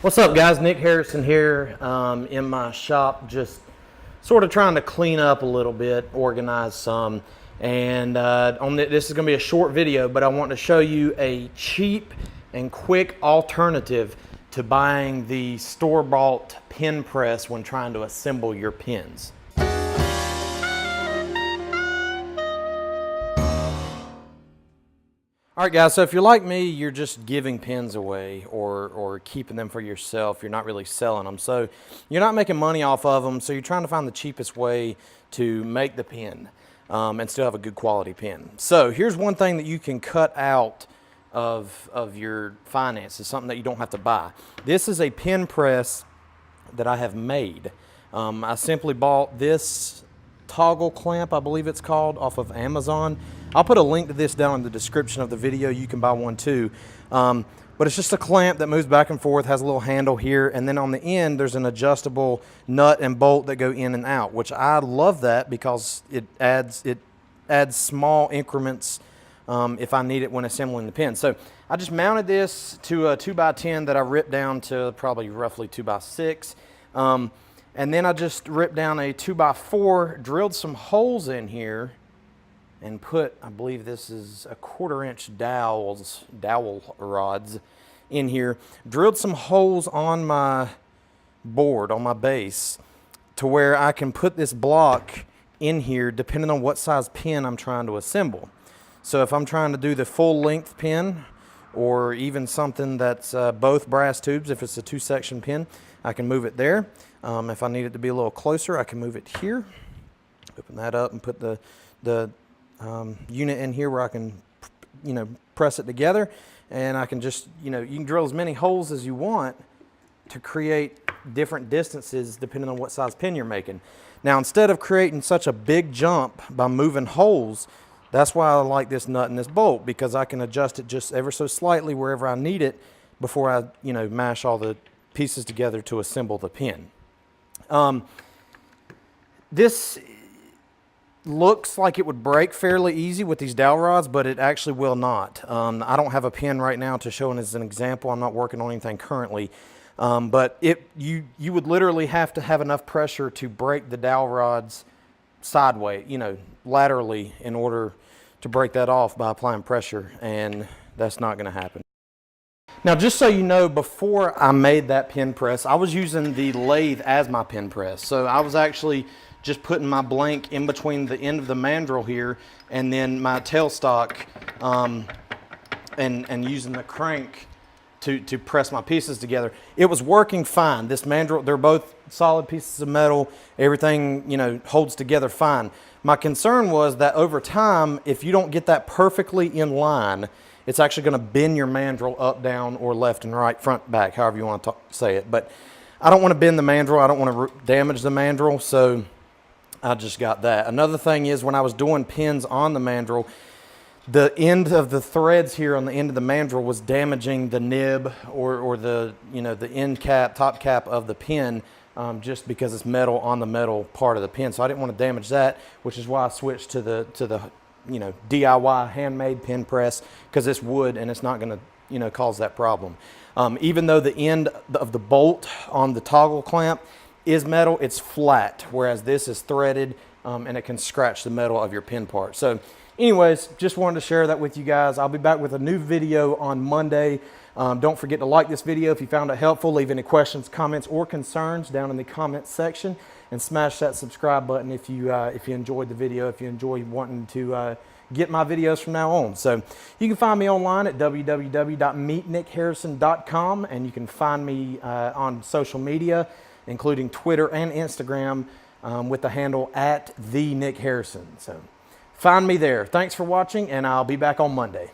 What's up, guys? Nick Harrison here in my shop, just sort of trying to clean up a little bit, organize some. And this is going to be a short video, but I want to show you a cheap and quick alternative to buying the store-bought pen press when trying to assemble your pens. All right, guys, so if you're like me, you're just giving pens away or keeping them for yourself. You're not really selling them. So you're not making money off of them, so you're trying to find the cheapest way to make the pen and still have a good quality pen. So here's one thing that you can cut out of your finances, something that you don't have to buy. This is a pen press that I have made. I simply bought this toggle clamp, I believe it's called, off of Amazon. I'll put a link to this down in the description of the video. You can buy one too. But it's just a clamp that moves back and forth, has a little handle here, and then on the end there's an adjustable nut and bolt that go in and out, which I love that because it adds small increments if I need it when assembling the pen. So I just mounted this to a 2x10 that I ripped down to probably roughly 2x6. And then I just ripped down a 2x4, drilled some holes in here, and put, I believe this is a 1/4-inch dowel rods in here. Drilled some holes on my board, on my base, to where I can put this block in here depending on what size pen I'm trying to assemble. So if I'm trying to do the full length pen, or even something that's both brass tubes, if it's a 2-section pen, I can move it there. If I need it to be a little closer, I can move it here. Open that up and put the unit in here where I can, press it together, and I can just, you can drill as many holes as you want to create different distances depending on what size pen you're making. Now, instead of creating such a big jump by moving holes, that's why I like this nut and this bolt, because I can adjust it just ever so slightly wherever I need it before I, mash all the pieces together to assemble the pen. This looks like it would break fairly easy with these dowel rods, but it actually will not. I don't have a pen right now to show as an example. I'm not working on anything currently. But you would literally have to have enough pressure to break the dowel rods sideways, laterally, in order to break that off by applying pressure, and that's not going to happen. Now, just so you know, before I made that pen press, I was using the lathe as my pen press. So I was actually just putting my blank in between the end of the mandrel here and then my tailstock, and using the crank to press my pieces together. It was working fine. This mandrel, they're both solid pieces of metal. Everything, holds together fine. My concern was that over time, if you don't get that perfectly in line, it's actually going to bend your mandrel up, down, or left and right, front, back, however you want to say it. But I don't want to bend the mandrel. I don't want to damage the mandrel, so I just got that. Another thing is, when I was doing pins on the mandrel, the end of the threads here on the end of the mandrel was damaging the nib or the the end cap, top cap of the pen, just because it's metal on the metal part of the pen. So I didn't want to damage that, which is why I switched to the DIY handmade pen press, because it's wood and it's not going to cause that problem. Even though the end of the bolt on the toggle clamp is metal, it's flat, whereas this is threaded, and it can scratch the metal of your pen part. So anyways, just wanted to share that with you guys. I'll be back with a new video on Monday. Don't forget to like this video if you found it helpful. Leave any questions, comments, or concerns down in the comments section, and smash that subscribe button if you enjoyed the video, if you enjoy wanting to get my videos from now on. So you can find me online at www.meetnickharrison.com, and you can find me on social media, including Twitter and Instagram, with the handle @TheNickHarrison. So find me there. Thanks for watching, and I'll be back on Monday.